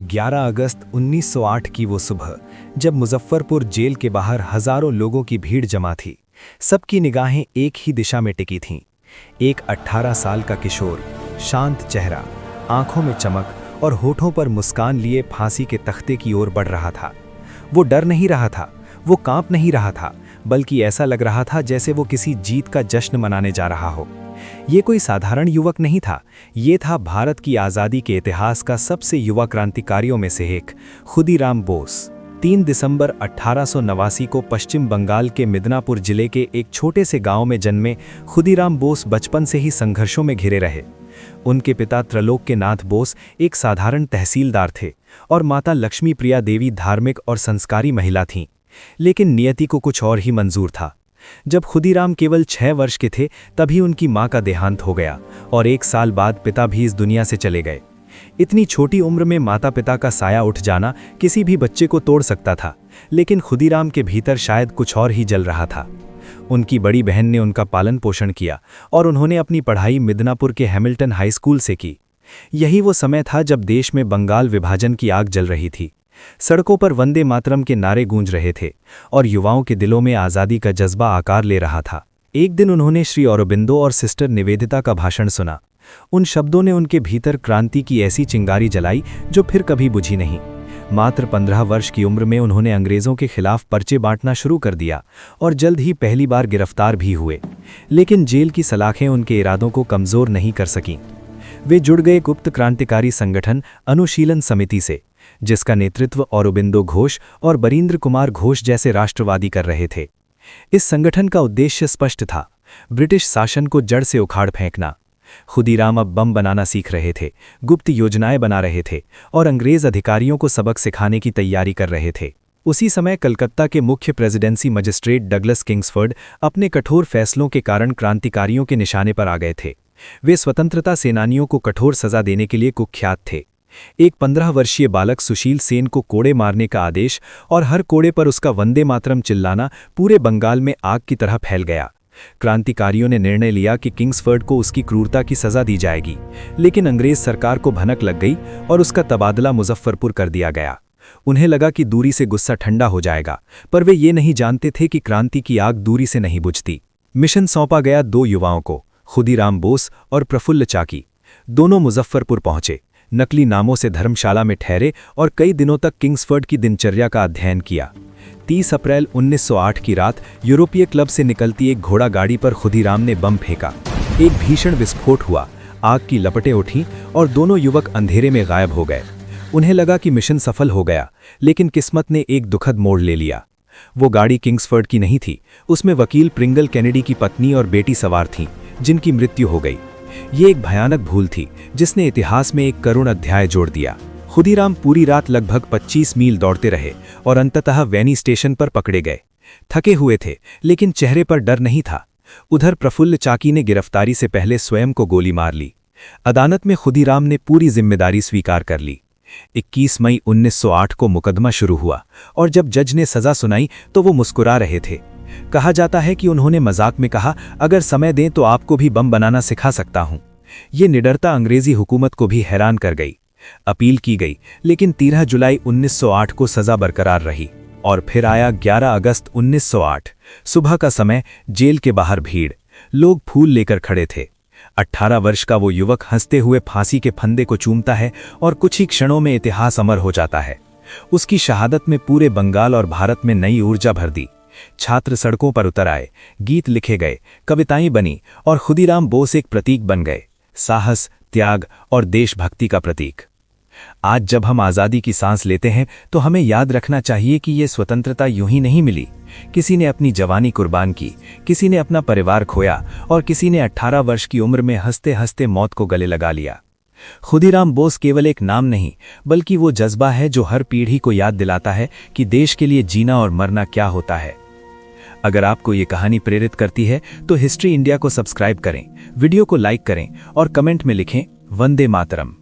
11 अगस्त 1908 की वो सुबह, जब मुजफ्फरपुर जेल के बाहर हजारों लोगों की भीड़ जमा थी। सबकी निगाहें एक ही दिशा में टिकी थीं। एक 18 साल का किशोर, शांत चेहरा, आंखों में चमक और होठों पर मुस्कान लिए फांसी के तख्ते की ओर बढ़ रहा था। वो डर नहीं रहा था, वो कांप नहीं रहा था, बल्कि ऐसा लग रहा था जैसे वो किसी जीत का जश्न मनाने जा रहा हो। ये कोई साधारण युवक नहीं था, ये था भारत की आज़ादी के इतिहास का सबसे युवा क्रांतिकारियों में से एक, खुदीराम बोस। 3 दिसंबर 1889 को पश्चिम बंगाल के मिदनापुर जिले के एक छोटे से गांव में जन्मे खुदीराम बोस बचपन से ही संघर्षों में घिरे रहे। उनके पिता त्रिलोक के नाथ बोस एक साधारण तहसीलदार थे और माता लक्ष्मी प्रिया देवी धार्मिक और संस्कारी महिला थीं। लेकिन नियति को कुछ और ही मंजूर था। जब खुदीराम केवल 6 वर्ष के थे, तभी उनकी मां का देहांत हो गया और 1 साल बाद पिता भी इस दुनिया से चले गए। इतनी छोटी उम्र में माता पिता का साया उठ जाना किसी भी बच्चे को तोड़ सकता था, लेकिन खुदीराम के भीतर शायद कुछ और ही जल रहा था। उनकी बड़ी बहन ने उनका पालन पोषण किया और उन्होंने अपनी पढ़ाई मिदनापुर के हैमिल्टन हाई स्कूल से की। यही वो समय था जब देश में बंगाल विभाजन की आग जल रही थी। सड़कों पर वंदे मातरम के नारे गूंज रहे थे और युवाओं के दिलों में आज़ादी का जज्बा आकार ले रहा था। एक दिन उन्होंने श्री अरबिंदो और सिस्टर निवेदिता का भाषण सुना। उन शब्दों ने उनके भीतर क्रांति की ऐसी चिंगारी जलाई जो फिर कभी बुझी नहीं। मात्र 15 वर्ष की उम्र में उन्होंने अंग्रेज़ों के खिलाफ पर्चे बांटना शुरू कर दिया और जल्द ही पहली बार गिरफ्तार भी हुए। लेकिन जेल की सलाखें उनके इरादों को कमज़ोर नहीं कर सकीं। वे जुड़ गए गुप्त क्रांतिकारी संगठन अनुशीलन समिति से, जिसका नेतृत्व अरबिंदो घोष और बरींद्र कुमार घोष जैसे राष्ट्रवादी कर रहे थे। इस संगठन का उद्देश्य स्पष्ट था, ब्रिटिश शासन को जड़ से उखाड़ फेंकना। खुदीराम अब बम बनाना सीख रहे थे, गुप्त योजनाएं बना रहे थे और अंग्रेज अधिकारियों को सबक सिखाने की तैयारी कर रहे थे। उसी समय कलकत्ता के मुख्य प्रेसिडेंसी मजिस्ट्रेट डगलस किंग्सफोर्ड अपने कठोर फैसलों के कारण क्रांतिकारियों के निशाने पर आ गए थे। वे स्वतंत्रता सेनानियों को कठोर सजा देने के लिए कुख्यात थे। एक 15 वर्षीय बालक सुशील सेन को कोड़े मारने का आदेश और हर कोड़े पर उसका वंदे मातरम चिल्लाना पूरे बंगाल में आग की तरह फैल गया। क्रांतिकारियों ने निर्णय लिया कि किंग्सफोर्ड को उसकी क्रूरता की सजा दी जाएगी, लेकिन अंग्रेज सरकार को भनक लग गई और उसका तबादला मुजफ्फरपुर कर दिया गया। उन्हें लगा कि दूरी से गुस्सा ठंडा हो जाएगा, पर वे ये नहीं जानते थे कि क्रांति की आग दूरी से नहीं बुझती। मिशन सौंपा गया 2 युवाओं को, खुदीराम बोस और प्रफुल्ल चाकी। दोनों मुजफ्फरपुर पहुंचे, नकली नामों से धर्मशाला में ठहरे और कई दिनों तक किंग्सफोर्ड की दिनचर्या का अध्ययन किया। 30 अप्रैल 1908 की रात यूरोपीय क्लब से निकलती एक घोड़ा गाड़ी पर खुदीराम ने बम फेंका। एक भीषण विस्फोट हुआ, आग की लपटें उठीं और दोनों युवक अंधेरे में गायब हो गए। उन्हें लगा कि मिशन सफल हो गया, लेकिन किस्मत ने एक दुखद मोड़ ले लिया। वो गाड़ी किंग्सफोर्ड की नहीं थी, उसमें वकील प्रिंगल कैनेडी की पत्नी और बेटी सवार थीं, जिनकी मृत्यु हो गई। ये एक भयानक भूल थी जिसने इतिहास में एक करुण अध्याय जोड़ दिया। खुदीराम पूरी रात लगभग 25 मील दौड़ते रहे और अंततः वैनी स्टेशन पर पकड़े गए। थके हुए थे, लेकिन चेहरे पर डर नहीं था। उधर प्रफुल्ल चाकी ने गिरफ्तारी से पहले स्वयं को गोली मार ली। अदालत में खुदीराम ने पूरी जिम्मेदारी स्वीकार कर ली। 21 मई 1908 को मुकदमा शुरू हुआ और जब जज ने सजा सुनाई तो वो मुस्कुरा रहे थे। कहा जाता है कि उन्होंने मजाक में कहा, अगर समय दें तो आपको भी बम बनाना सिखा सकता हूं। ये निडरता अंग्रेजी हुकूमत को भी हैरान कर गई। अपील की गई, लेकिन 13 जुलाई 1908 को सजा बरकरार रही। और फिर आया 11 अगस्त 1908। सुबह का समय, जेल के बाहर भीड़, लोग फूल लेकर खड़े थे। 18 वर्ष का वो युवक हंसते हुए फांसी के फंदे को चूमता है और कुछ ही क्षणों में इतिहास अमर हो जाता है। उसकी शहादत में पूरे बंगाल और भारत में नई ऊर्जा भर दी। छात्र सड़कों पर उतर आए, गीत लिखे गए, कविताएं बनी और खुदीराम बोस एक प्रतीक बन गए, साहस, त्याग और देशभक्ति का प्रतीक। आज जब हम आज़ादी की सांस लेते हैं तो हमें याद रखना चाहिए कि ये स्वतंत्रता यूं ही नहीं मिली। किसी ने अपनी जवानी कुर्बान की, किसी ने अपना परिवार खोया और किसी ने 18 वर्ष की उम्र में हंसते हंसते मौत को गले लगा लिया। खुदीराम बोस केवल एक नाम नहीं, बल्कि वो जज्बा है जो हर पीढ़ी को याद दिलाता है कि देश के लिए जीना और मरना क्या होता है। अगर आपको ये कहानी प्रेरित करती है तो हिस्ट्री इंडिया को सब्सक्राइब करें, वीडियो को लाइक करें और कमेंट में लिखें, वंदे मातरम।